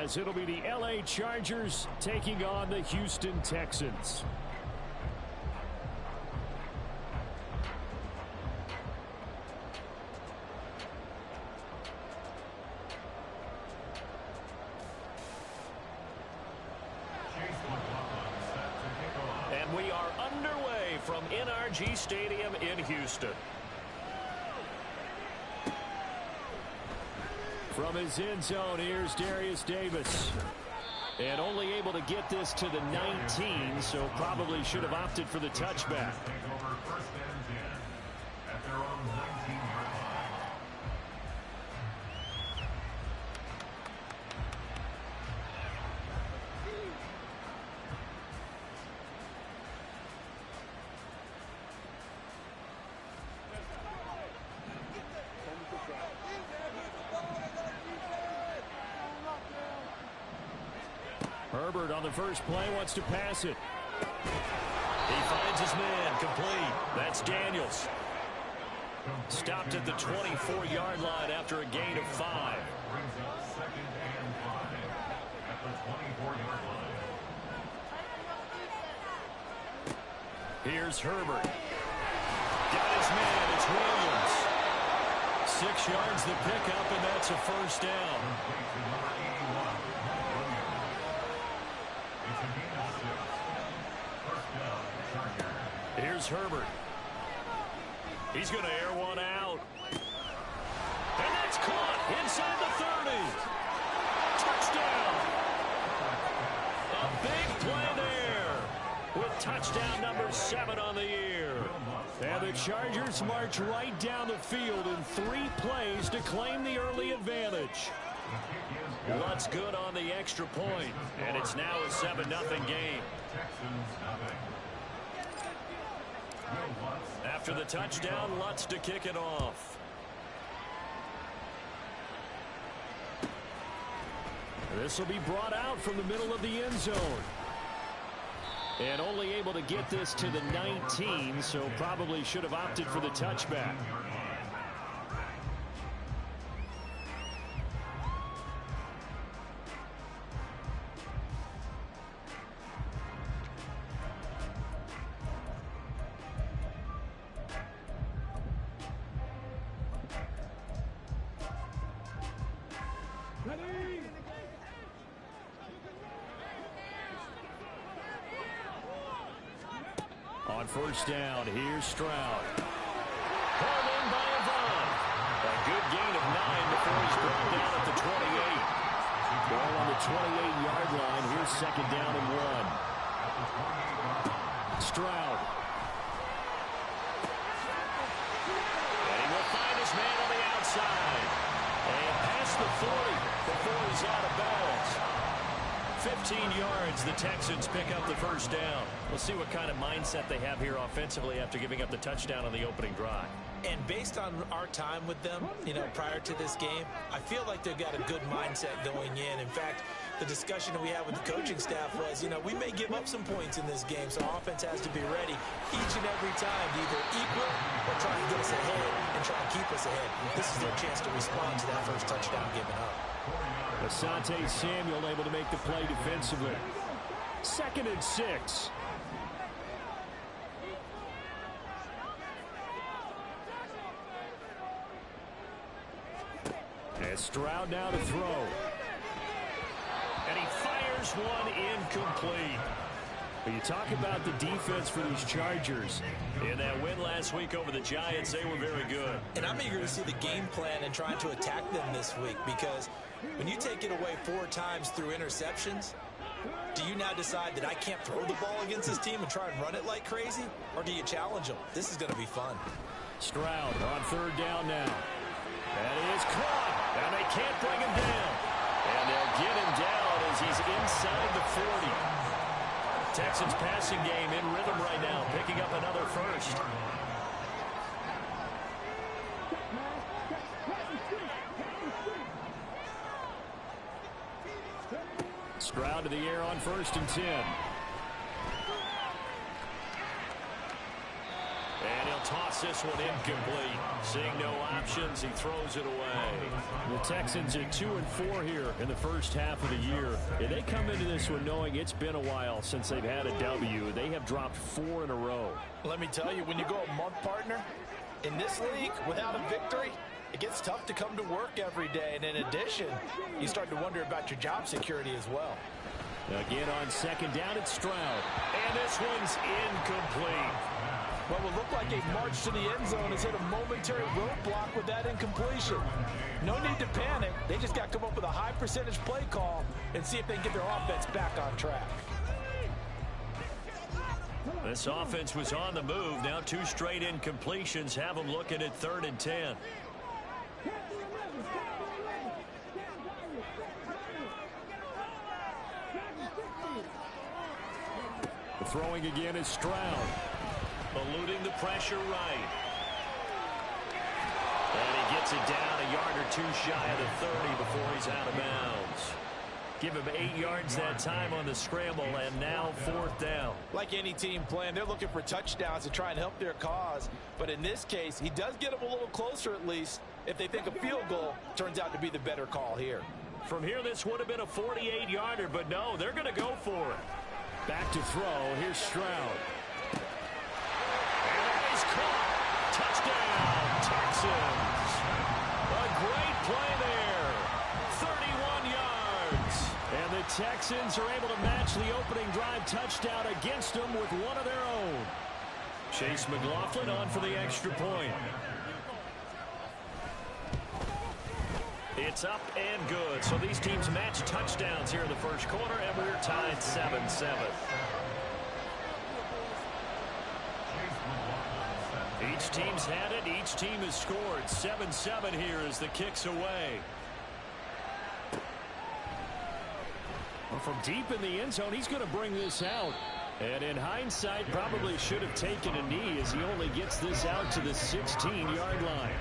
as it'll be the LA Chargers taking on the Houston Texans. And we are underway from NRG Stadium in Houston. From his end zone, here's Darius Davis. And only able to get this to the 19, so probably should have opted for the touchback. Herbert on the first play wants to pass it. He finds his man, complete. That's Daniels. Stopped at the 24-yard line after a gain of 5. Here's Herbert. Got his man, it's Williams. 6 yards the pickup, and that's a first down. Here's Herbert. He's going to air one out. And that's caught inside the 30. Touchdown. A big play there with touchdown number 7 on the year. And the Chargers march right down the field in 3 plays to claim the early advantage. Lutz good on the extra point, and it's now a 7-0 game. After the touchdown, Lutz to kick it off. This will be brought out from the middle of the end zone. And only able to get this to the 19, so probably should have opted for the touchback. On first down, here's Stroud. Pulled in by Yvonne. A good gain of 9 before he's brought down at the 28. Ball on the 28-yard line. Here's second down and 1. Stroud. And he will find his man on the outside. And past the 40 before he's out of bounds. 15 yards, the Texans pick up the first down. We'll see what kind of mindset they have here offensively after giving up the touchdown on the opening drive. And based on our time with them, prior to this game, I feel like they've got a good mindset going in. In fact, the discussion that we had with the coaching staff was, we may give up some points in this game, so our offense has to be ready each and every time to either equal or try and get us ahead and try and keep us ahead. This is their chance to respond to that first touchdown given up. Asante Samuel able to make the play defensively. 2nd and 6. And Stroud now to throw. And he fires one incomplete. But you talk about the defense for these Chargers. In that win last week over the Giants, they were very good. And I'm eager to see the game plan and trying to attack them this week, because when you take it away 4 times through interceptions, do you now decide that I can't throw the ball against this team and try and run it like crazy? Or do you challenge them? This is going to be fun. Stroud on third down now. That is caught. And they can't bring him down. And they'll get him down as he's inside the 40. Texans passing game in rhythm right now, picking up another first. Stroud to the air on 1st and 10. And he'll toss this one incomplete. Seeing no options, he throws it away. The Texans are 2-4 here in the first half of the year. And they come into this one knowing it's been a while since they've had a W. They have dropped 4 in a row. Let me tell you, when you go a month, partner, in this league, without a victory, it gets tough to come to work every day. And in addition, you start to wonder about your job security as well. Again on second down, it's Stroud. And this one's incomplete. What will look like a march to the end zone has hit a momentary roadblock with that incompletion. No need to panic. They just got to come up with a high percentage play call and see if they can get their offense back on track. This offense was on the move. Now 2 straight incompletions have them looking at 3rd and 10. Throwing again is Stroud. Eluding the pressure right. And he gets it down a yard or 2 shy of the 30 before he's out of bounds. Give him 8 yards that time on the scramble, and now 4th down. Like any team playing, they're looking for touchdowns to try and help their cause. But in this case, he does get them a little closer at least if they think a field goal turns out to be the better call here. From here, this would have been a 48-yarder, but no, they're going to go for it. Back to throw. Here's Stroud. And that is caught. Touchdown, Texans. A great play there. 31 yards. And the Texans are able to match the opening drive touchdown against them with one of their own. Chase McLaughlin on for the extra point. It's up and good. So these teams match touchdowns here in the first quarter, and we're tied 7-7. Each team's had it. Each team has scored. 7-7 here as the kick's away. Well, from deep in the end zone, he's going to bring this out. And in hindsight, probably should have taken a knee as he only gets this out to the 16-yard line.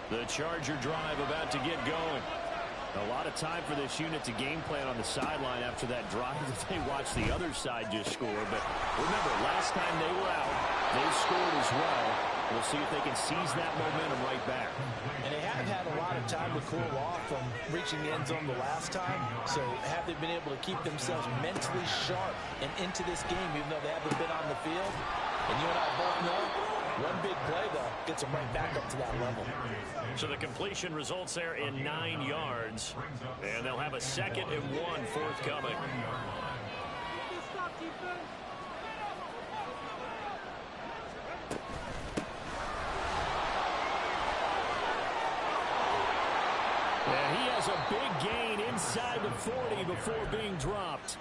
The Charger drive about to get going. A lot of time for this unit to game plan on the sideline after that drive that they watched the other side just score. But remember, last time they were out, they scored as well. We'll see if they can seize that momentum right back. And they haven't had a lot of time to cool off from reaching the end zone the last time. So have they been able to keep themselves mentally sharp and into this game, even though they haven't been on the field? And you and I both know, one big play, though, gets them right back up to that level. So the completion results there in 9 yards. And they'll have a 2nd and 1 forthcoming. And he has a big gain inside the 40 before being dropped.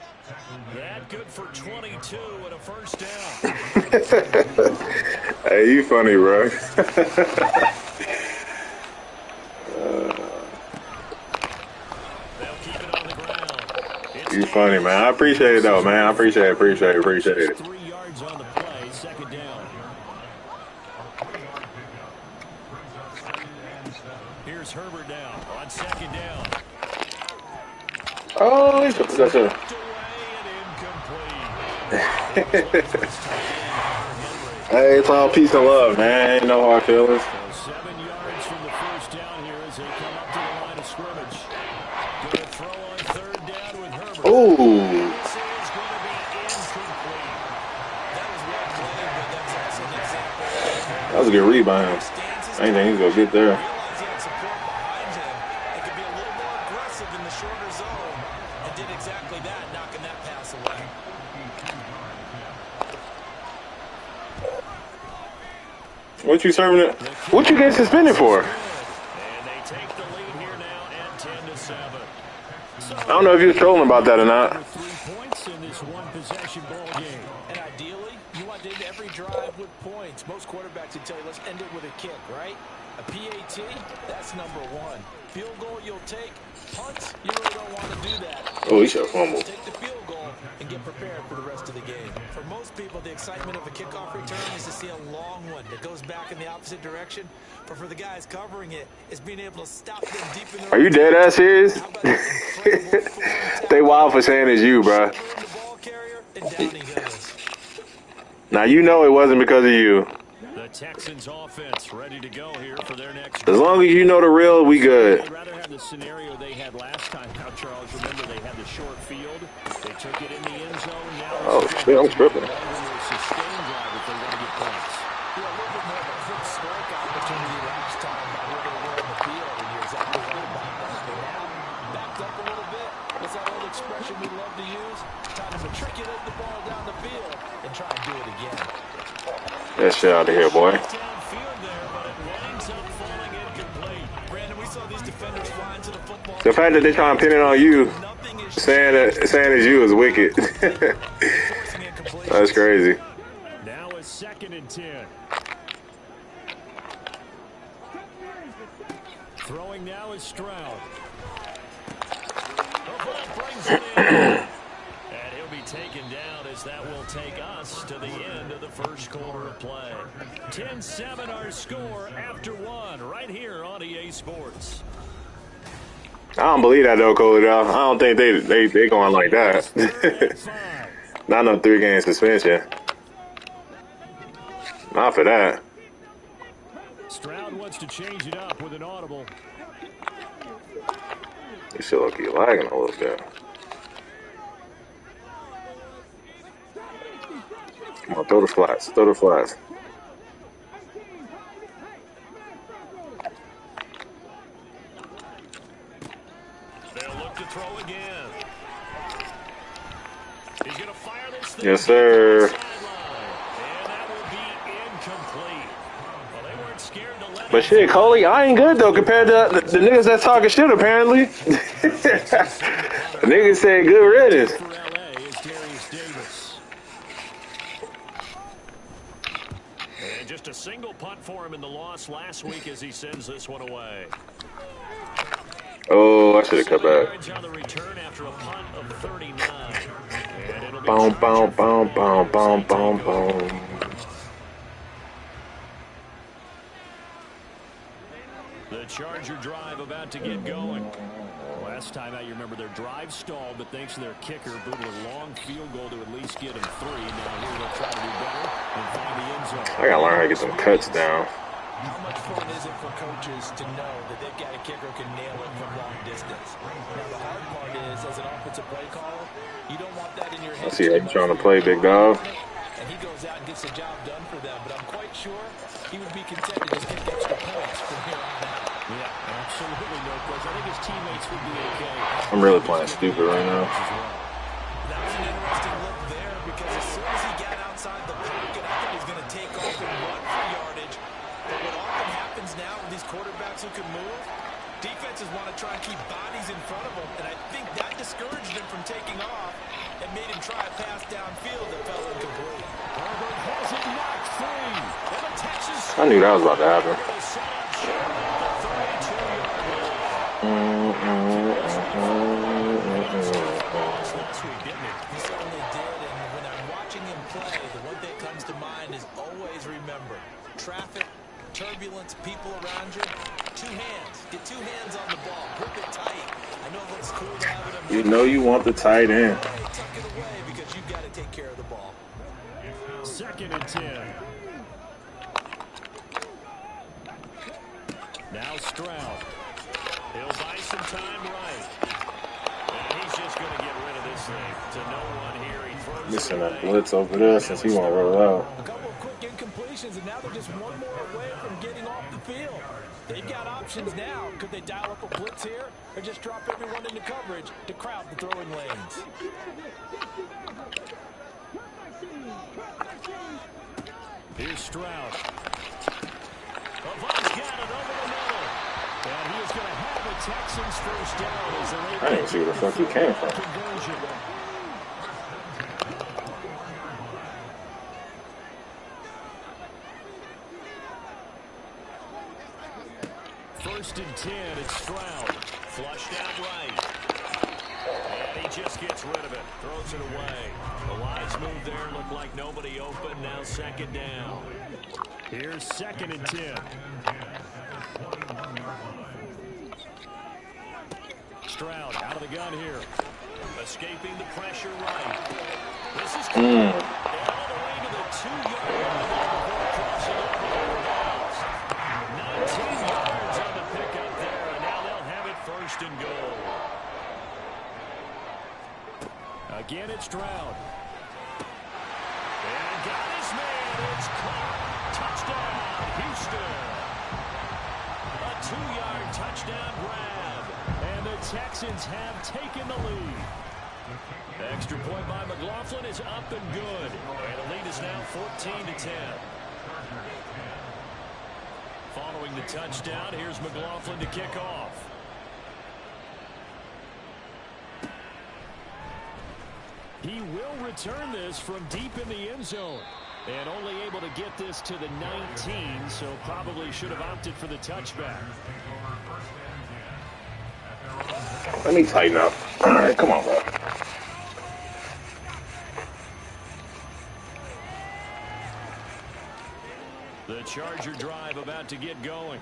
That good for 22 and a first down. Hey, you funny, bro. They'll keep it on the ground. You funny, man. I appreciate it, though, man. I appreciate it. 3 yards on the play, 2nd down. Here's Herbert now on 2nd down. Oh, that's a... Hey, it's all peace and love, man. Ain't no hard feelings. So 7 yards from the first down here as they come up to the line of scrimmage. Going to throw on 3rd down with Herbert. Ooh. This is going to be incomplete. That was well played, but that's also an example. That was a good read by him. I didn't think he was going to get there. Realized he had support behind him and could be a little more aggressive in the shorter zone and did exactly that, knocking that pass away. What you serving it? What you get suspended for? And they take the lead here now at 10-7. I don't know if you was trolling about that or not. 3 points in this one possession ball game. And I every drive with points. Most quarterbacks would tell you, let's end it with a kick, right? A PAT, that's number one. Field goal you'll take. Punts, you really don't want to do that. Oh, he should fumble. Take the field goal and get prepared for the rest of the game. For most people, the excitement of a kickoff return is to see a long one that goes back in the opposite direction. But for the guys covering it, it's being able to stop them deep in the Are you dead ass serious? They wild for saying it's you, bro. Now you know it wasn't because of you. The Texans offense ready to go here for their next. As long as you know the real, we good. I'd rather have the scenario they had last time. Now, Charles, remember they had the short field. They took it in the end zone. Now oh, shit, I'm tripping. Sustained drive if they want to get points. Yeah, a little bit more of a quick strike opportunity last time by where they were in the field, and you're exactly right about that. But now, backed up a little bit. What's that old expression we love to use? Time to matriculate the ball down the field and try and do it again. That shit out of here, boy. The fact that they're trying to pin it on you, saying it's you is wicked. That's crazy. Now it's 2nd and 10. Throwing now is Stroud. The ball brings it in. And he'll be taken down as that will take us to the end of the first quarter of play. 10-7 our score after one right here on EA Sports. I don't believe that though, Coley. I don't think they going like that. Not no 3-game suspension. Not for that. Stroud wants to change it up with an audible. This shit look lagging a little bit. Come on, throw the flats. Throw the flats. They'll look to throw again. He's going to fire this thing. Yes, sir. And that will be incomplete. Well, they weren't scared to let But shit, Coley, I ain't good though compared to the niggas that's talking shit apparently. The niggas said good riddance. for LA is Darius Davis. And just a single punt for him in the loss last week as he sends this one away. Oh, I should have cut back. On the return after a punt of 39. And it'll be Boom, boom, boom, boom, boom, boom, boom. The Charger drive about to get going. Last time out, you remember their drive stalled, but thanks to their kicker, booted a long field goal to at least get him 3. Now here they'll try to do better and find the end zone. I gotta learn how to get some cuts down. How much fun is it for coaches to know that they've got a kicker who can nail it from long distance? Now, the hard part is, as an offensive play caller, you don't want that in your head. I see how you trying to play, big dog. And he goes out and gets the job done for them, but I'm quite sure he would be content to just kick extra points from here on out. Yeah, absolutely no question. I think his teammates would be okay. I'm really playing stupid right now. That was an interesting look there because as soon as he got outside the pocket, I thought he was going to take off and run for yardage. But what often happens now with these quarterbacks who can move, defenses want to try and keep bodies in front of them, and I think that discouraged him from taking off and made him try a pass downfield that fell incomplete. Herbert has it knocked free. And the Texans I knew that was about to happen. He certainly did, and when I'm watching him play, the one thing that comes to mind is always remember, traffic, turbulence, people around you, 2 hands. Get 2 hands on the ball. Grip it tight. I know it looks cool to have it. You know you want the tight end. Tuck it away because you've got to take care of the ball. 2nd and 10. Now Stroud. He'll buy some time right. And he's just going to get rid of this thing to no one here. He throws Missing it that away. blitz over there since he won't roll out. A couple of quick incompletions, and now they're just one more away from getting off the field. They've got options now. Could they dial up a blitz here or just drop everyone into coverage to crowd the throwing lanes? Here's Stroud. Avon's got it over the middle. And he is going to have the Texans first down as they're I didn't see where the fuck he came from. conversion. It's Stroud. Flushed out right. And he just gets rid of it. Throws it away. The wise move there. Looked like nobody open. Now second down. Here's 2nd and 10. Stroud out of the gun here. Escaping the pressure right. This is all the way to the 2-yard line before crossing over the bounds. 19 yards on the pickup there, and now they'll have it 1st and goal. Again, it's Stroud. And got his man. It's caught. Touchdown, Houston. A 2-yard touchdown grab. And the Texans have taken the lead. Extra point by McLaughlin is up and good. And the lead is now 14-10. Following the touchdown, here's McLaughlin to kick off. He will return this from deep in the end zone. And only able to get this to the 19, so probably should have opted for the touchback. Let me tighten up. All right, come on, bro. The Charger drive about to get going.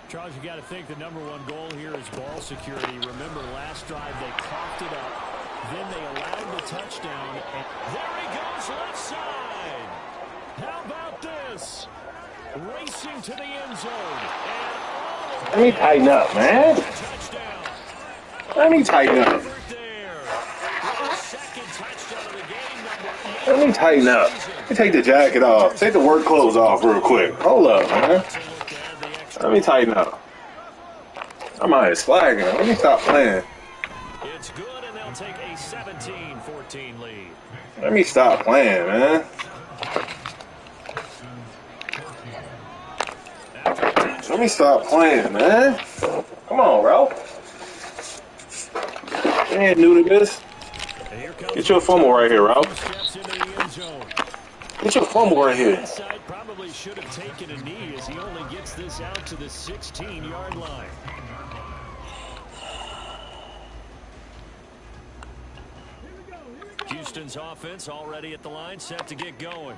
Charles, you got to think the #1 goal here is ball security. Remember, last drive they coughed it up. Then they allowed the touchdown. And there he goes left side. How about this? Racing to the end zone. And let me tighten up, man. Let me tighten up. Let me tighten up. Let me take the jacket off. Take the work clothes off real quick. Hold up, man. Let me tighten up. I'm out here slacking. Let me stop playing. It's good, and they'll take a 17-14 lead. Let me stop playing, man. Let me stop playing, man. Come on, bro. You ain't new to this. Get your fumble right here, Ralph. Get your fumble right here. Probably should have taken a knee as he only gets this out to the 16-yard line. Houston's offense already at the line, set to get going.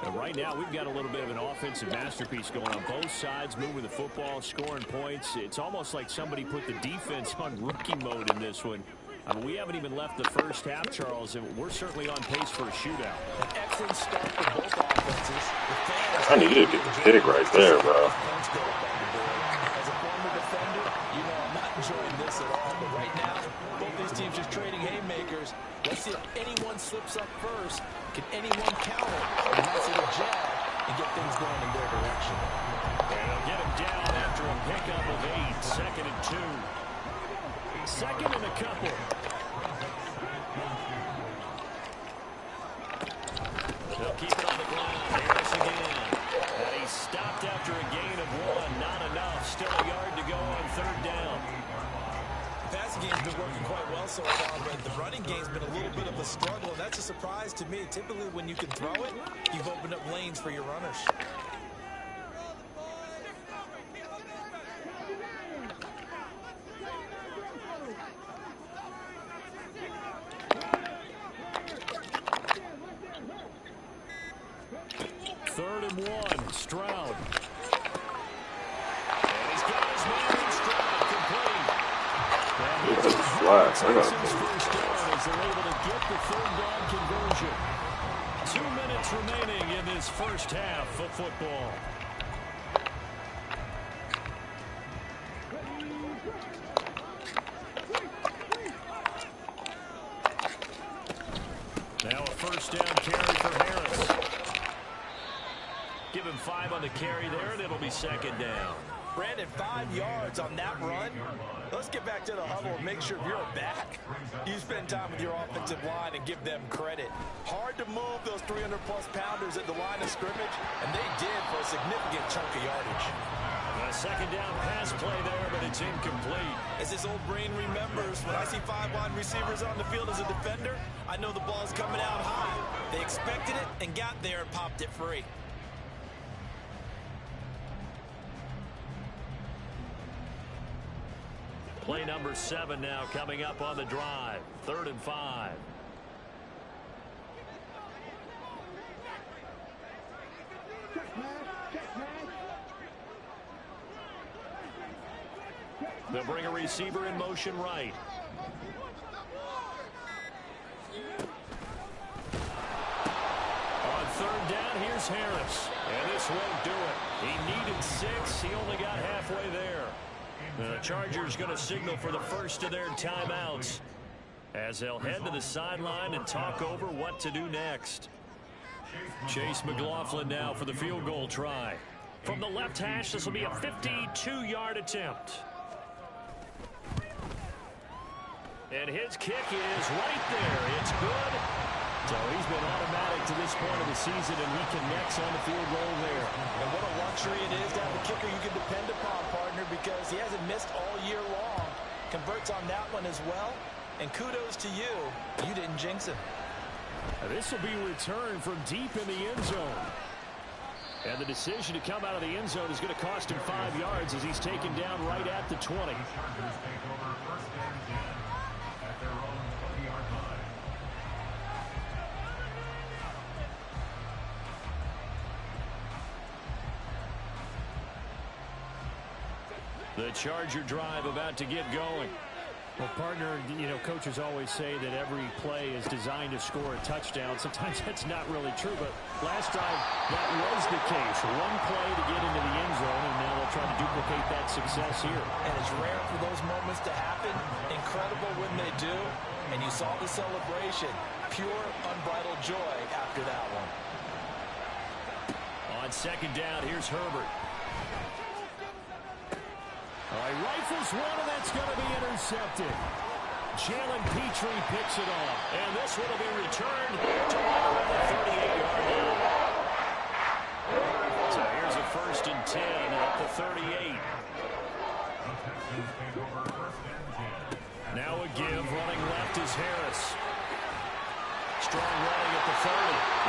And right now, we've got a little bit of an offensive masterpiece going on both sides, moving the football, scoring points. It's almost like somebody put the defense on rookie mode in this one. I mean, we haven't even left the first half, Charles, and we're certainly on pace for a shootout. An excellent start for both offenses. I need to get the pick right there, bro. As a former defender, you know I'm not enjoying this at all. But right now, both these teams just trading haymakers. Let's see if anyone slips up first. Can anyone counter and pass it a jab and get things going in their direction? And they'll get him down after a pickup of 8. 2nd and 2. 2nd and a couple. They'll keep it on the ground. Harris again. And he's stopped after a gain of 1. Not enough. Still a yard to go on 3rd down. The passing game's been working quite well so far, but the running game's been a little bit of a struggle. That's a surprise to me. Typically, when you can throw it, you've opened up lanes for your runners. Third and 1, Stroud. And he's got his man in Stroud complete. Flash. I got First down as they're able to get the 3rd down conversion. 2 minutes remaining in this first half of football. Now a first down carry for Harris. Give him 5 on the carry there, and it'll be 2nd down. Brandon, 5 yards on that run. Let's get back to the huddle and make sure you're back. You spend time with your offensive line and give them credit. Hard to move those 300-plus pounders at the line of scrimmage, and they did for a significant chunk of yardage. A 2nd down pass play there, but it's incomplete. As his old brain remembers, when I see 5 wide receivers on the field as a defender, I know the ball's coming out high. They expected it and got there and popped it free. Play number 7 now coming up on the drive. 3rd and 5. They'll bring a receiver in motion right. On 3rd down, here's Harris. And this won't do it. He needed 6. He only got halfway there. The Chargers going to signal for the first of their timeouts as they'll head to the sideline and talk over what to do next. Chase McLaughlin now for the field goal try. From the left hash, this will be a 52-yard attempt. And his kick is right there. It's good. So he's been automatic to this point of the season, and he connects on the field goal there. And what a luxury it is to have a kicker you can depend upon, partner, because he hasn't missed all year long. Converts on that one as well. And kudos to you. You didn't jinx him. This will be returned from deep in the end zone. And the decision to come out of the end zone is going to cost him 5 yards as he's taken down right at the 20. The Charger drive about to get going. Well, partner, coaches always say that every play is designed to score a touchdown. Sometimes that's not really true, but last drive, that was the case. One play to get into the end zone, and now they'll try to duplicate that success here. And it's rare for those moments to happen. Incredible when they do. And you saw the celebration. Pure, unbridled joy after that one. On 2nd down, here's Herbert. All right, rifles one, and that's going to be intercepted. Jalen Petrie picks it off. And this one will be returned to right around the 38-yard line. So here's a 1st and 10 at the 38. Now a give. Running left is Harris. Strong running at the 30.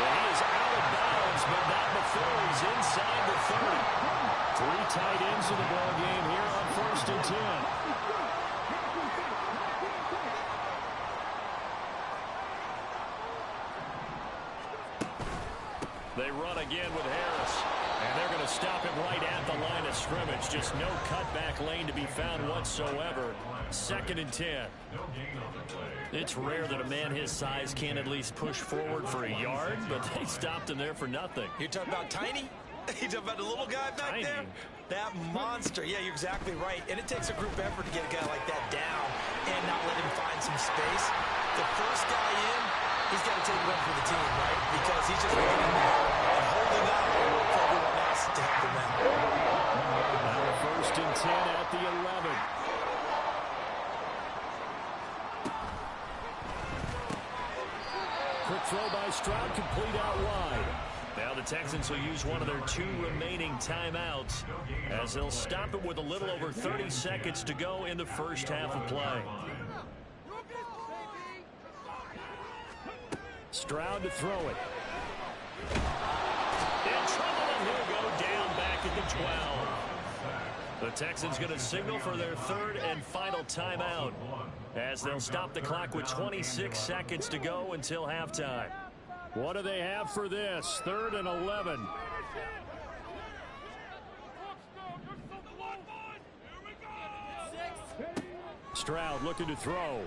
Well, he is out of bounds, but not before he's inside the 30. 3 tight ends in the ball game here on 1st and 10. They run again with Harris. And they're going to stop him right at the line of scrimmage. Just no cutback lane to be found whatsoever. 2nd and 10. It's rare that a man his size can't at least push forward for a yard, but they stopped him there for nothing. You're talking about tiny? You talking about the little guy back Tiny. there? That monster. Yeah, you're exactly right. And it takes a group effort to get a guy like that down and not let him find some space. The first guy in, he's got to take one for the team, right? Because he's just waiting there and holding up for everyone else to help him out. Now a 1st and 10 at the 11. Quick throw by Stroud, complete out wide. Now the Texans will use one of their 2 remaining timeouts as they'll stop it with a little over 30 seconds to go in the first half of play. Stroud to throw it. In trouble, and he'll go down back at the 12. The Texans going to signal for their 3rd and final timeout as they'll stop the clock with 26 seconds to go until halftime. What do they have for this? 3rd and 11. Stroud looking to throw.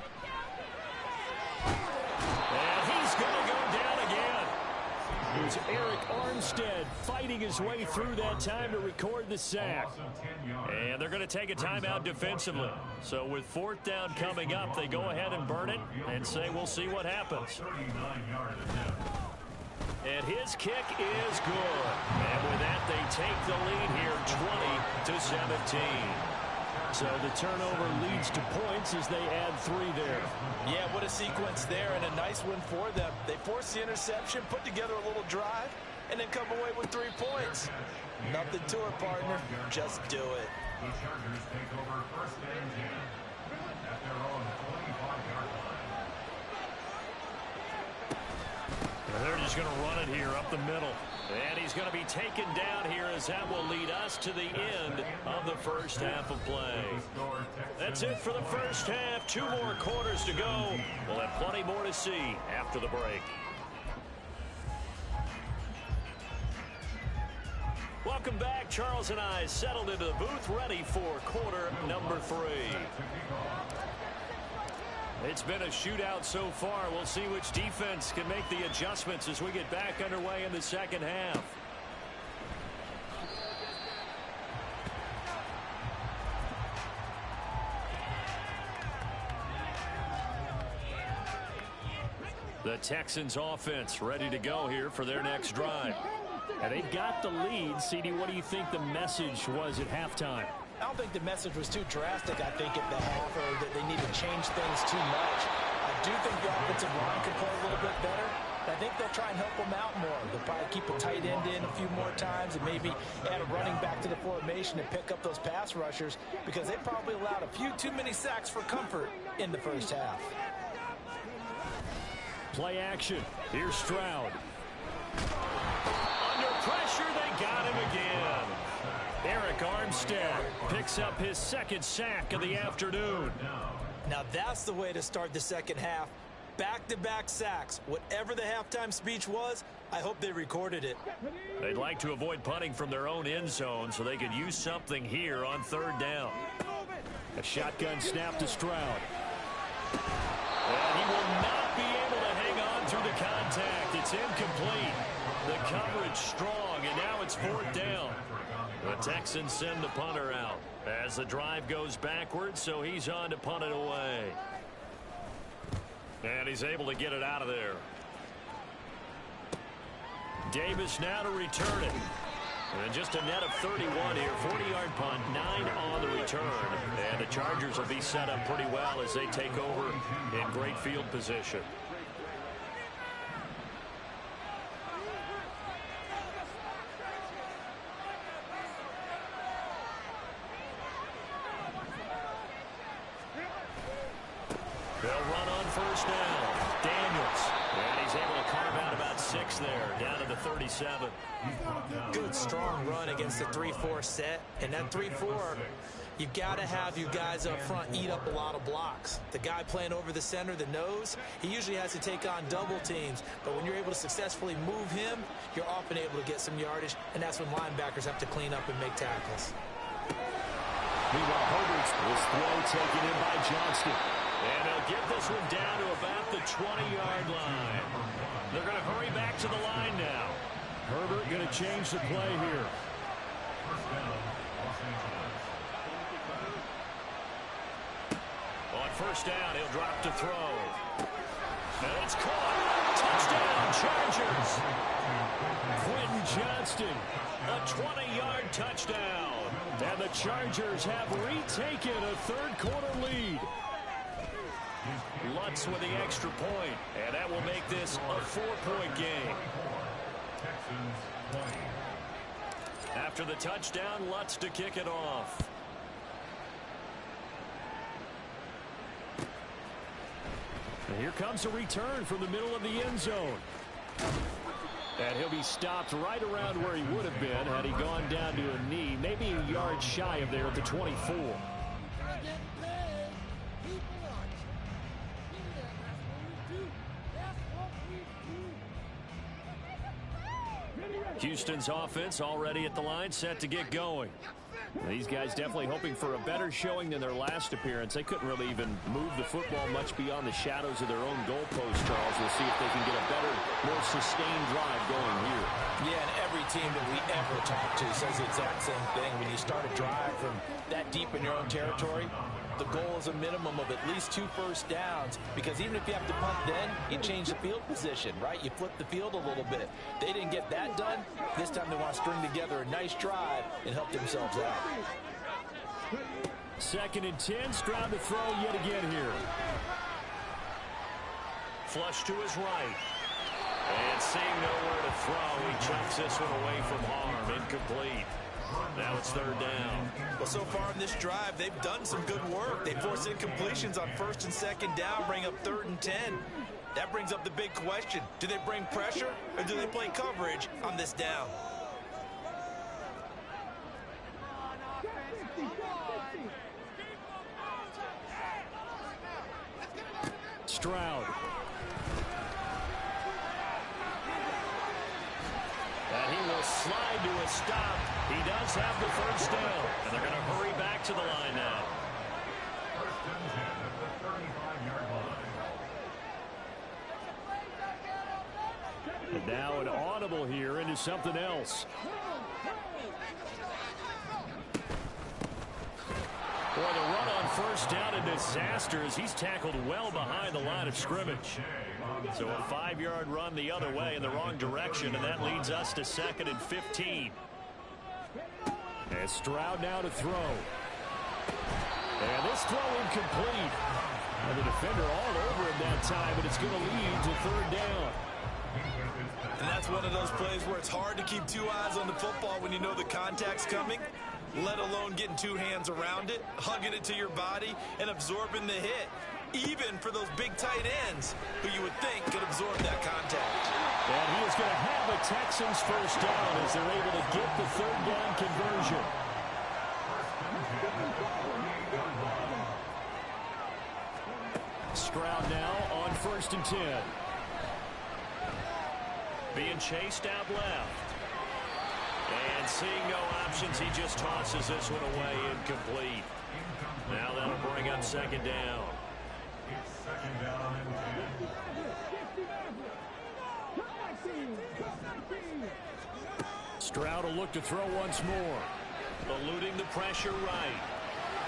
And he's going to go down again. Here's Eric Armstead fighting his way through that time to record the sack. And they're going to take a timeout defensively. So with 4th down coming up, they go ahead and burn it and say we'll see what happens. And his kick is good. And with that, they take the lead here 20-17. So the turnover leads to points as they add 3 there. Yeah, what a sequence there, and a nice one for them. They force the interception, put together a little drive, and then come away with 3 points. Nothing to it, partner. Just do it. The Chargers take over 1st and 10 at their own 25-yard line. They're just going to run it here up the middle. And he's going to be taken down here as that will lead us to the end of the first half of play. That's it for the first half. 2 more quarters to go. We'll have plenty more to see after the break. Welcome back. Charles and I settled into the booth, ready for quarter number 3. It's been a shootout so far. We'll see which defense can make the adjustments as we get back underway in the second half. The Texans offense ready to go here for their next drive. And they've got the lead. CD, what do you think the message was at halftime? I don't think the message was too drastic, I think, at the half, or that they need to change things too much. I do think the offensive line can play a little bit better. I think they'll try and help them out more. They'll probably keep a tight end in a few more times and maybe add a running back to the formation and pick up those pass rushers, because they probably allowed a few too many sacks for comfort in the first half. Play action. Here's Stroud. Under pressure, they got him again. Eric Armstead picks up his second sack of the afternoon. Now that's the way to start the second half. Back-to-back sacks. Whatever the halftime speech was, I hope they recorded it. They'd like to avoid punting from their own end zone so they could use something here on 3rd down. A shotgun snap to Stroud. And he will not be able to hang on through the contact. It's incomplete. The coverage strong, and now it's 4th down. The Texans send the punter out as the drive goes backwards, so he's on to punt it away. And he's able to get it out of there. Davis now to return it. And just a net of 31 here. 40-yard punt, 9 on the return. And the Chargers will be set up pretty well as they take over in great field position. They'll run on 1st down. Daniels. And he's able to carve out about 6 there, down to the 37. Good, strong run against the 3-4 set. And that 3-4, you've got to have you guys up front eat up a lot of blocks. The guy playing over the center, the nose, he usually has to take on double teams. But when you're able to successfully move him, you're often able to get some yardage. And that's when linebackers have to clean up and make tackles. Meanwhile, Herbert's this throw taken in by Johnston. And they'll get this one down to about the 20-yard line. They're going to hurry back to the line now. Herbert going to change the play here. On 1st down, he'll drop to throw. And it's caught. Touchdown, Chargers. Quentin Johnston, a 20-yard touchdown. And the Chargers have retaken a 3rd quarter lead. Lutz with the extra point, and that will make this a 4-point game. After the touchdown, Lutz to kick it off. And here comes a return from the middle of the end zone. And he'll be stopped right around where he would have been had he gone down to a knee, maybe a yard shy of there at the 24. Houston's offense already at the line, set to get going. These guys definitely hoping for a better showing than their last appearance. They couldn't really even move the football much beyond the shadows of their own goalpost, Charles. We'll see if they can get a better, more sustained drive going here. Yeah, and every team that we ever talk to says the exact same thing. When you start a drive from that deep in your own territory, the goal is a minimum of at least 2 first downs, because even if you have to punt then, you change the field position, right? You flip the field a little bit. They didn't get that done. This time they want to string together a nice drive and help themselves out. 2nd and 10, Stroud to throw yet again here. Flush to his right. And seeing nowhere to throw, he chucks this one away from harm. Incomplete. Now it's 3rd down. Well, so far in this drive, they've done some good work. They force incompletions on 1st and 2nd down, bring up 3rd and 10. That brings up the big question. Do they bring pressure or do they play coverage on this down? Stroud. And he will slide to a stop. He does have the first down. And they're going to hurry back to the line now. And now an audible here into something else. Boy, the run on first down, a disaster as he's tackled well behind the line of scrimmage. So a 5-yard run the other way in the wrong direction, and that leads us to 2nd and 15. And Stroud now to throw. And this throw incomplete. And the defender all over him that time, but it's going to lead to 3rd down. And that's one of those plays where it's hard to keep 2 eyes on the football when you know the contact's coming, let alone getting 2 hands around it, hugging it to your body, and absorbing the hit, even for those big tight ends who you would think could absorb that contact. And he is going to have a Texans first down as they're able to get the 3rd down conversion. Stroud now on 1st and 10. Being chased out left. And seeing no options, he just tosses this one away, incomplete. Now that'll bring up 2nd down. Stroud will look to throw once more. Eluding the pressure right.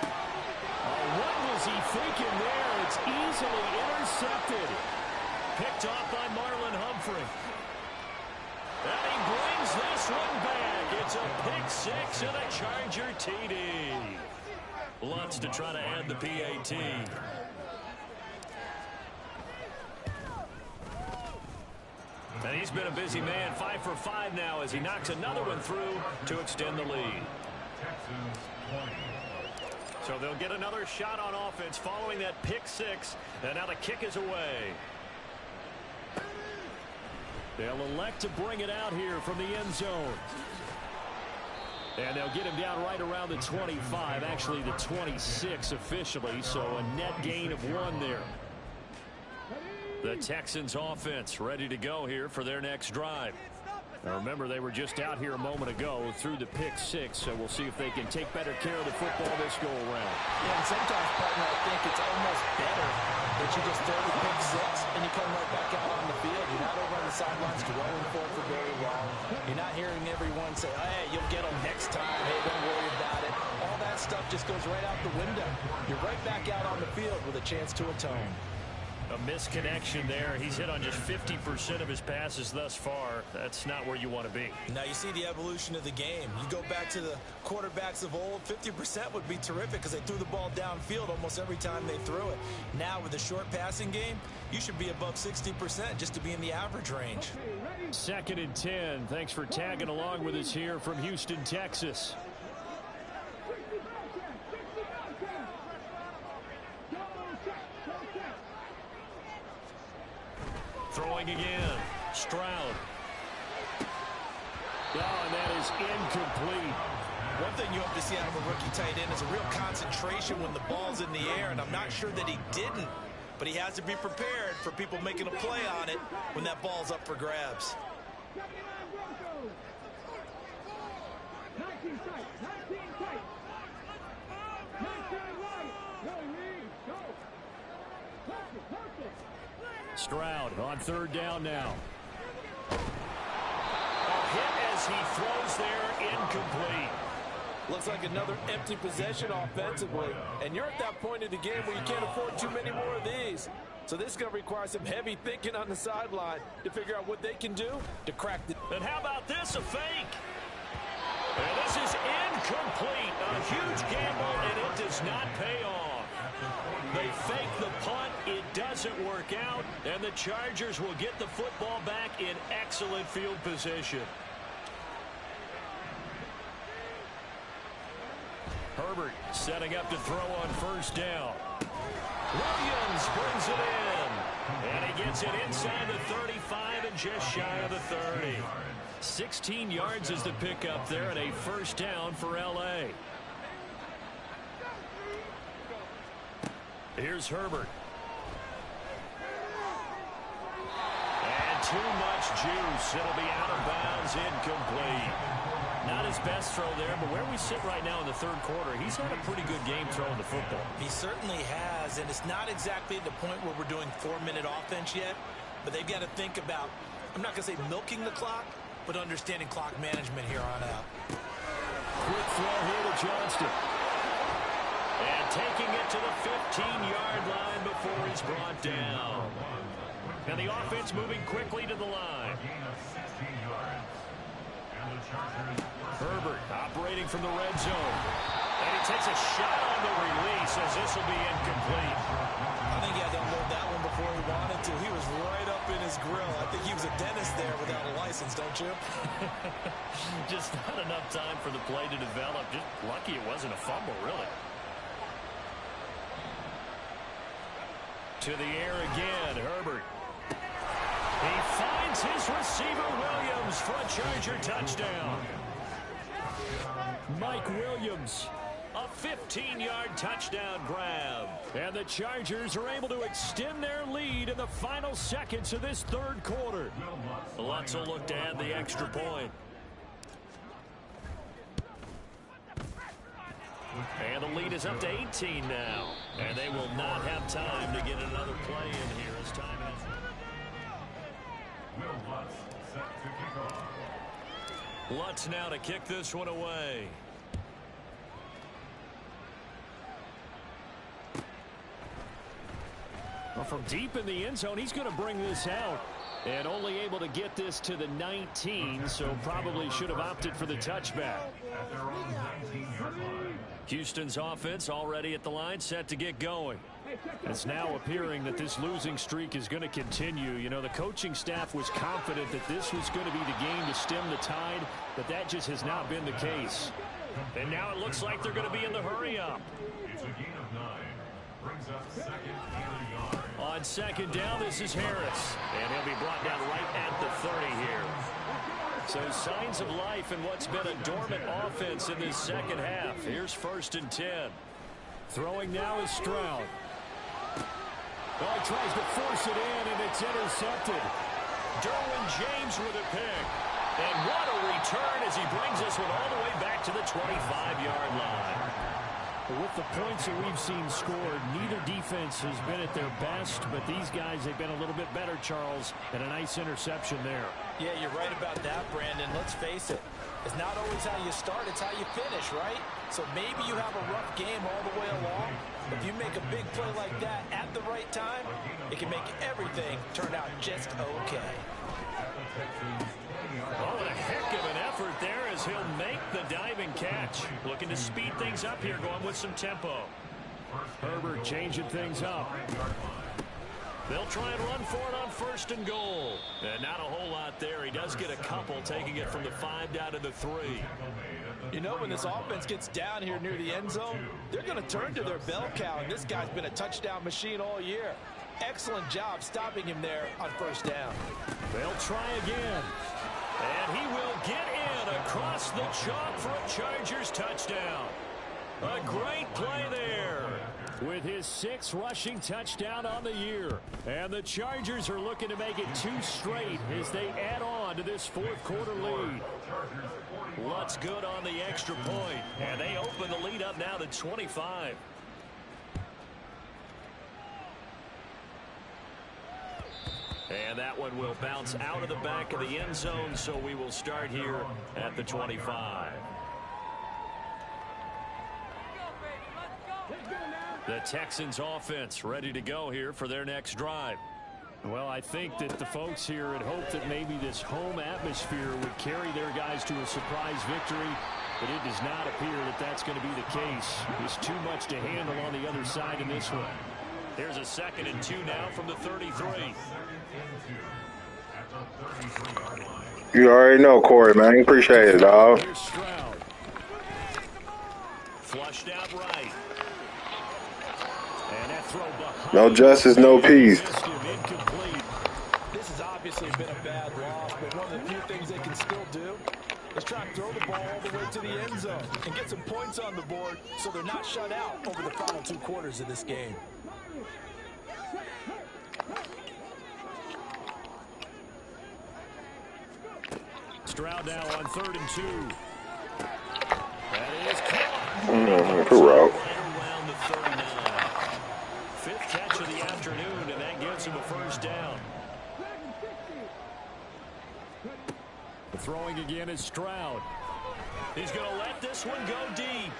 Oh, what was he thinking there? It's easily intercepted. Picked off by Marlon Humphrey. And he brings this one back. It's a pick 6 and a Charger TD. Lutz to try to add the PAT. And he's been a busy man, 5 for 5 now as he knocks another one through to extend the lead. So they'll get another shot on offense following that pick 6. And now the kick is away. They'll elect to bring it out here from the end zone. And they'll get him down right around the 25, actually the 26 officially, so a net gain of 1 there. The Texans offense ready to go here for their next drive. Now remember, they were just out here a moment ago through the pick 6, so we'll see if they can take better care of the football this go around. Yeah, and sometimes, partner, I think it's almost better that you just throw the pick 6 and you come right back out on the field. You're not over on the sidelines dwelling for very long. You're not hearing everyone say, oh, hey, you'll get them next time. Hey, don't worry about it. All that stuff just goes right out the window. You're right back out on the field with a chance to atone. A misconnection there. He's hit on just 50% of his passes thus far. That's not where you want to be. Now you see the evolution of the game. You go back to the quarterbacks of old, 50% would be terrific because they threw the ball downfield almost every time they threw it. Now with the short passing game, you should be above 60% just to be in the average range. 2nd and 10. Thanks for tagging along with us here from Houston, Texas. Throwing again. Stroud. Oh, and that is incomplete. One thing you hope to see out of a rookie tight end is a real concentration when the ball's in the air, and I'm not sure that he didn't, but he has to be prepared for people making a play on it when that ball's up for grabs. Stroud on 3rd down now. A hit as he throws there, incomplete. Looks like another empty possession offensively. And you're at that point in the game where you can't afford too many more of these. So this is going to require some heavy thinking on the sideline to figure out what they can do to crack the... And how about this, a fake? And this is incomplete. A huge gamble, and it does not pay off. They fake the punt. It doesn't work out, and the Chargers will get the football back in excellent field position. Herbert setting up to throw on 1st down. Williams brings it in. And he gets it inside the 35 and just shy of the 30. 16 yards is the pickup there and a first down for L.A. Here's Herbert. And too much juice. It'll be out of bounds, incomplete. Not his best throw there, but where we sit right now in the third quarter, he's had a pretty good game throwing the football. He certainly has, and it's not exactly at the point where we're doing 4-minute offense yet, but they've got to think about, I'm not going to say milking the clock, but understanding clock management here on out. Quick throw here to Johnston. And taking it to the 15-yard line before he's brought down. And the offense moving quickly to the line. Herbert operating from the red zone. And he takes a shot on the release as this will be incomplete. I think he had to unload that one before he wanted to. He was right up in his grill. I think he was a dentist there without a license, don't you? Just not enough time for the play to develop. Just lucky it wasn't a fumble, really. To the air again, Herbert. He finds his receiver, Williams, for a Charger touchdown. Mike Williams, a 15-yard touchdown grab. And the Chargers are able to extend their lead in the final seconds of this third quarter. Lutz will look to add the extra point. And the lead is up to 18 now. And they will not have time to get another play in here as time has. Lutz now to kick this one away. Well, from deep in the end zone, he's going to bring this out. And only able to get this to the 19, so probably should have opted for the touchback. Houston's offense already at the line, set to get going. It's now appearing that this losing streak is going to continue. You know, the coaching staff was confident that this was going to be the game to stem the tide, but that just has not been the case. And now it looks like they're going to be in the hurry-up. It's a gain of 9. Brings up second and a yard. On second down, this is Harris. And he'll be brought down right at the 30 here. So signs of life in what's been a dormant offense in this second half. Here's 1st and 10. Throwing now is Stroud. Oh, he tries to force it in, and it's intercepted. Derwin James with a pick. And what a return as he brings this one all the way back to the 25-yard line. With the points that we've seen scored, neither defense has been at their best, but these guys have been a little bit better, Charles, and a nice interception there. Yeah, you're right about that, Brandon. Let's face it. It's not always how you start, it's how you finish, right? So maybe you have a rough game all the way along. If you make a big play like that at the right time, it can make everything turn out just okay. Oh, and a heck of an effort there as he'll make the diving catch. Looking to speed things up here, going with some tempo. Herbert changing things up. They'll try and run for it on 1st and goal. And not a whole lot there. He does get a couple, taking it from the 5 down to the 3. You know, when this offense gets down here near the end zone, they're going to turn to their bell cow, and this guy's been a touchdown machine all year. Excellent job stopping him there on 1st down. They'll try again. And he will get in across the chalk for a Chargers touchdown. A great play there. With his 6th rushing touchdown on the year. And the Chargers are looking to make it 2 straight as they add on to this 4th quarter lead. Lutz good on the extra point. And they open the lead up now to 25. And that one will bounce out of the back of the end zone, so we will start here at the 25. The Texans offense ready to go here for their next drive. Well, I think that the folks here had hoped that maybe this home atmosphere would carry their guys to a surprise victory, but it does not appear that that's going to be the case. There's too much to handle on the other side in this one. Here's a 2nd and 2 now from the 33. You already know, Corey, man. Appreciate it, dog. Here's Stroud. Flushed out right. And that's No justice, no peace. This has obviously been a bad loss, but one of the few things they can still do is try to throw the ball all the way to the end zone and get some points on the board so they're not shut out over the final 2 quarters of this game. Stroud now on 3rd and 2. That is caught. Good route. Around the 39. 5th catch of the afternoon, and that gives him a first down. Throwing again is Stroud. He's going to let this one go deep.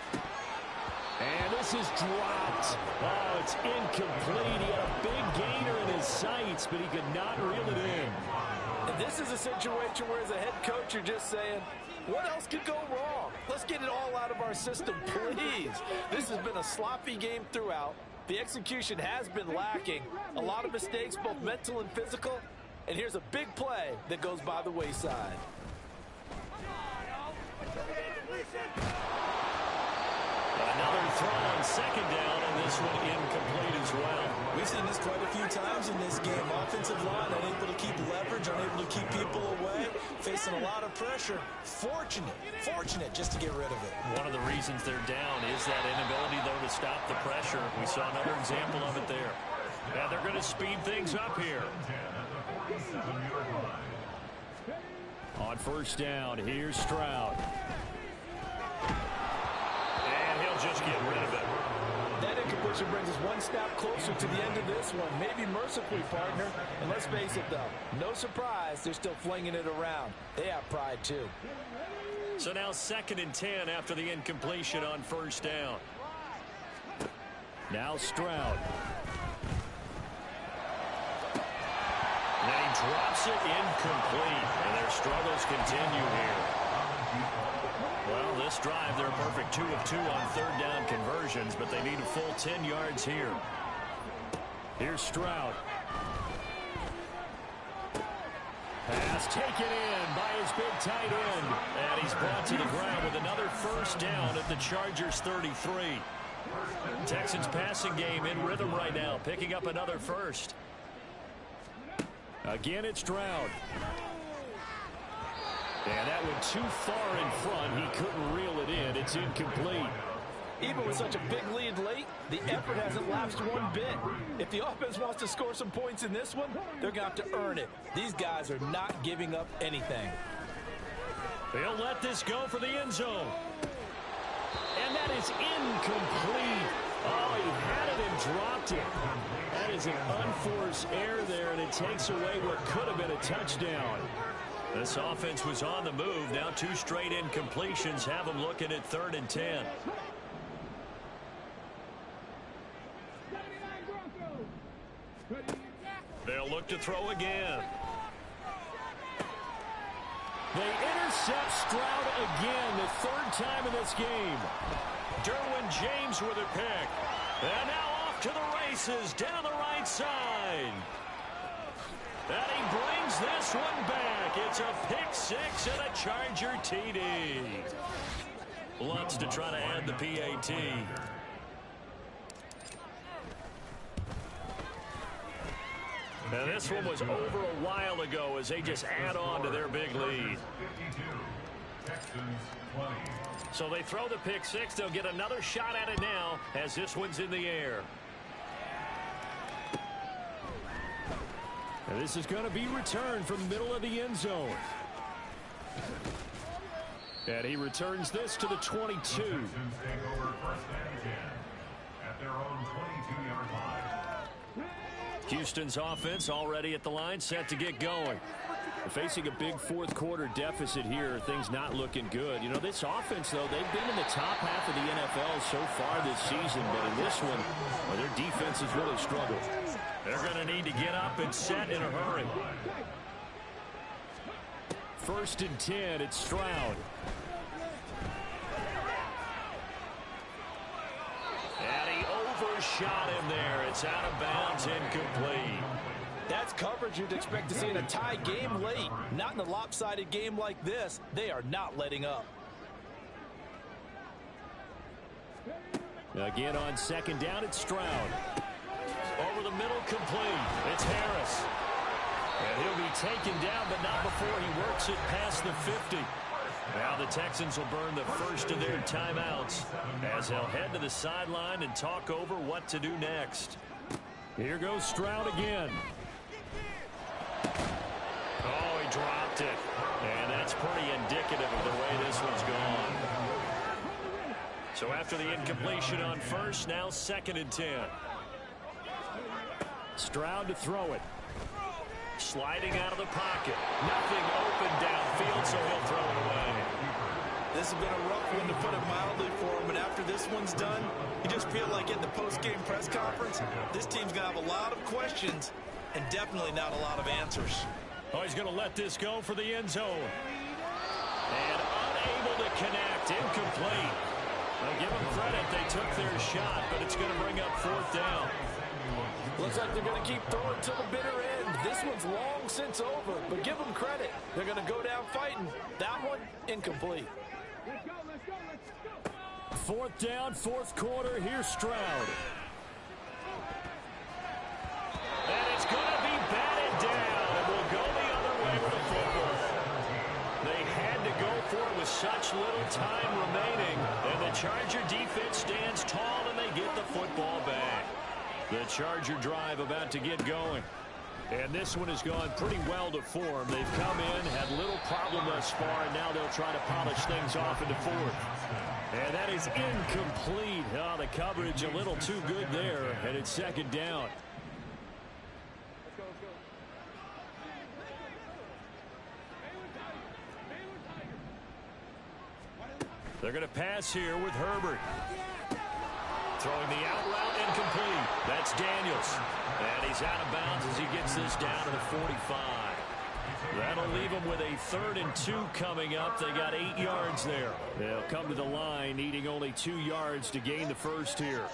And this is dropped. Oh, it's incomplete. He had a big gainer in his sights, but he could not reel it in. And this is a situation where as a head coach you're just saying, what else could go wrong? Let's get it all out of our system, please. This has been a sloppy game throughout. The execution has been lacking. A lot of mistakes, both mental and physical. And here's a big play that goes by the wayside. Another throw on 2nd down, and this one incomplete as well. We've seen this quite a few times in this game. Offensive line unable to keep leverage, unable to keep people away, facing a lot of pressure. Fortunate just to get rid of it. One of the reasons they're down is that inability, though, to stop the pressure. We saw another example of it there. Now they're going to speed things up here. On 1st down, here's Stroud. And he'll just get rid of it. That incompletion brings us one step closer to the end of this one. Maybe mercifully, partner. And let's face it, though, no surprise, they're still flinging it around. They have pride, too. So now 2nd and 10 after the incompletion on 1st down. Now Stroud. And he drops it incomplete. And their struggles continue here. Well, this drive, they're a perfect 2 of 2 on 3rd down conversions, but they need a full 10 yards here. Here's Stroud. Pass taken in by his big tight end. And he's brought to the ground with another 1st down at the Chargers' 33. Texans passing game in rhythm right now, picking up another 1st. Again, it's Stroud. And that went too far in front. He couldn't reel it in. It's incomplete. Even with such a big lead late, the effort hasn't lapsed one bit. If the offense wants to score some points in this one, they're going to have to earn it. These guys are not giving up anything. They'll let this go for the end zone. And that is incomplete. Oh, he had it and dropped it. That is an unforced error there, and it takes away what could have been a touchdown. This offense was on the move. Now 2 straight incompletions have them looking at 3rd and 10. They'll look to throw again. They intercept Stroud again, the 3rd time in this game. Derwin James with a pick. And now off to the races down the right side. And he brings this one back. It's a pick 6 and a Charger TD. Lutz to try to add the PAT. And this one was over a while ago as they just add on to their big lead. So they throw the pick 6. They'll get another shot at it now as this one's in the air. And this is going to be returned from the middle of the end zone. And he returns this to the 22. Houston's offense already at the line, set to get going. Facing a big 4th quarter deficit here, things not looking good. You know, this offense, though, they've been in the top half of the NFL so far this season, but in this one, well, their defense has really struggled. They're going to need to get up and set in a hurry. 1st and 10, it's Stroud. And he overshot him there. It's out of bounds, incomplete. That's coverage you'd expect to see in a tie game late. Not in a lopsided game like this. They are not letting up. Again on 2nd down, it's Stroud. Incomplete. It's Harris. And he'll be taken down, but not before he works it past the 50. Now the Texans will burn the first of their timeouts as they'll head to the sideline and talk over what to do next. Here goes Stroud again. Oh, he dropped it. And that's pretty indicative of the way this one's gone. So after the incompletion on first, now 2nd and 10. Stroud to throw it. Sliding out of the pocket. Nothing open downfield, so he'll throw it away. This has been a rough one, to put it mildly, for him. And after this one's done, you just feel like in the post-game press conference, this team's going to have a lot of questions and definitely not a lot of answers. Oh, he's going to let this go for the end zone. And unable to connect. Incomplete. Now give them credit. They took their shot, but it's going to bring up 4th down. Looks like they're going to keep throwing till the bitter end. This one's long since over, but give them credit. They're going to go down fighting. That one, incomplete. 4th down, 4th quarter. Here's Stroud. And it's going to be batted down. And we'll go the other way with the football. They had to go for it with such little time remaining. And the Charger defense stands tall, and they get the football back. The Charger drive about to get going. And this one has gone pretty well to form. They've come in, had little problem thus far, and now they'll try to polish things off into 4th. And that is incomplete. Oh, the coverage a little too good there, and it's 2nd down. They're going to pass here with Herbert. Throwing the out route, incomplete. That's Daniels. And he's out of bounds as he gets this down to the 45. That'll leave them with a 3rd and 2 coming up. They got 8 yards there. They'll come to the line, needing only 2 yards to gain the first here.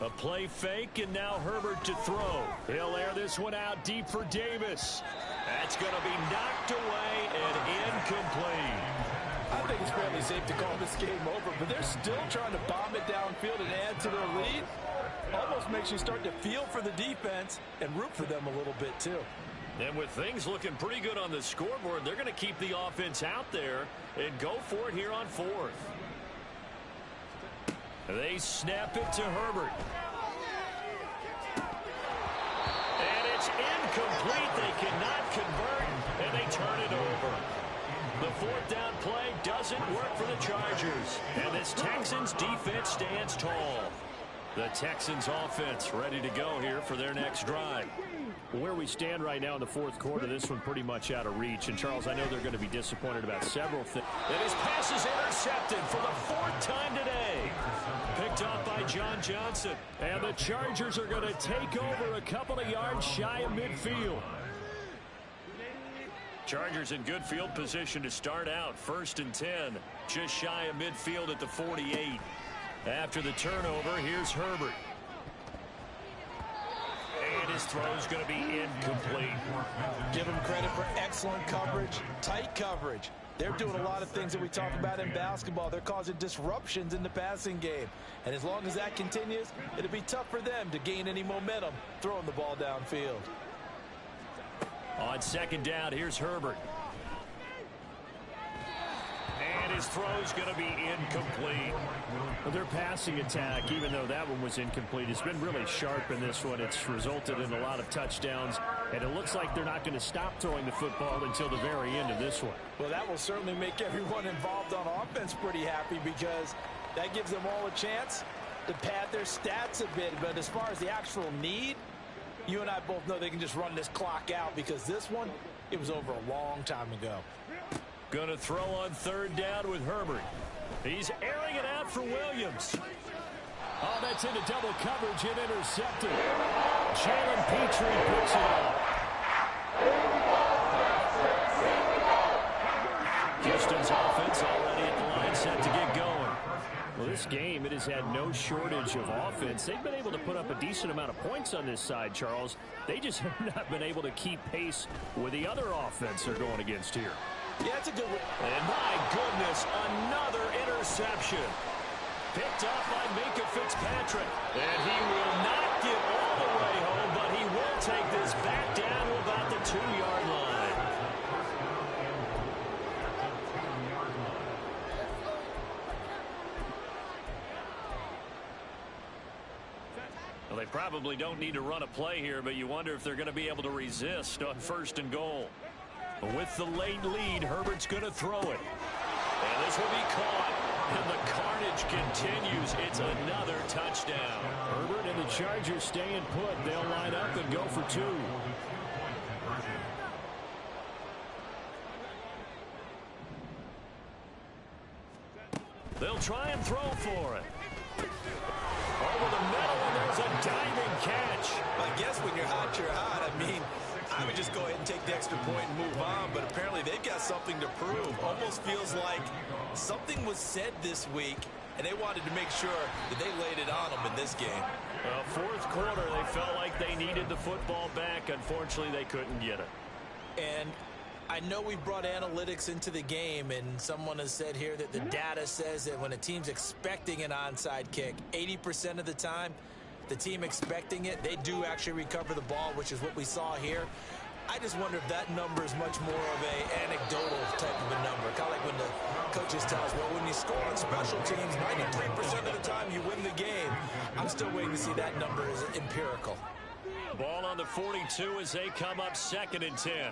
A play fake, and now Herbert to throw. He'll air this one out deep for Davis. That's going to be knocked away and incomplete. I think it's fairly safe to call this game over, but they're still trying to bomb it downfield and add to their lead. Almost makes you start to feel for the defense and root for them a little bit, too. And with things looking pretty good on the scoreboard, they're going to keep the offense out there and go for it here on 4th. They snap it to Herbert. And it's incomplete. They cannot convert, and they turn it over. The 4th down play doesn't work for the Chargers. And this Texans defense stands tall. The Texans offense ready to go here for their next drive. Where we stand right now in the 4th quarter, this one pretty much out of reach. And, Charles, I know they're going to be disappointed about several things. And his pass is intercepted for the 4th time today. Picked off by John Johnson. And the Chargers are going to take over a couple of yards shy of midfield. Chargers in good field position to start out. 1st and 10. Just shy of midfield at the 48. After the turnover, here's Herbert. And his throw's going to be incomplete. Give them credit for excellent coverage, tight coverage. They're doing a lot of things that we talk about in basketball. They're causing disruptions in the passing game. And as long as that continues, it'll be tough for them to gain any momentum throwing the ball downfield. On 2nd down, here's Herbert. And his throw's going to be incomplete. Well, their passing attack, even though that one was incomplete, has been really sharp in this one. It's resulted in a lot of touchdowns, and it looks like they're not going to stop throwing the football until the very end of this one. Well, that will certainly make everyone involved on offense pretty happy, because that gives them all a chance to pad their stats a bit. But as far as the actual need, you and I both know they can just run this clock out, because this one, it was over a long time ago. Going to throw on 3rd down with Herbert. He's airing it out for Williams. Oh, that's into double coverage and intercepted. Jalen Petrie picks it up. Houston's offense already at the line set to get going. Well, this game, it has had no shortage of offense. They've been able to put up a decent amount of points on this side, Charles. They just have not been able to keep pace with the other offense they're going against here. Yeah, it's a good one. And my goodness, another interception. Picked off by Minkah Fitzpatrick. And he will not get all the probably don't need to run a play here, but you wonder if they're going to be able to resist on 1st and goal. With the late lead, Herbert's going to throw it. And this will be caught. And the carnage continues. It's another touchdown. Herbert and the Chargers staying put. They'll line up and go for 2. They'll try and throw for it. Over the middle, and there's a diving catch. I guess when you're hot, you're hot. I mean, I would just go ahead and take the extra point and move on, but apparently they've got something to prove. Almost feels like something was said this week, and they wanted to make sure that they laid it on them in this game. 4th quarter, they felt like they needed the football back. Unfortunately, they couldn't get it. And I know we've brought analytics into the game, and someone has said here that the data says that when a team's expecting an onside kick, 80% of the time, the team expecting it, they do actually recover the ball, which is what we saw here. I just wonder if that number is much more of a anecdotal type of a number. Kind of like when the coaches tell us, well, when you score on special teams, 93% of the time you win the game. I'm still waiting to see that number is empirical. Ball on the 42 as they come up 2nd and 10.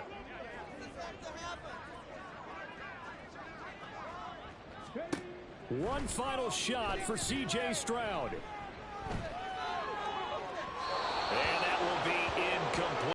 One final shot for C.J. Stroud.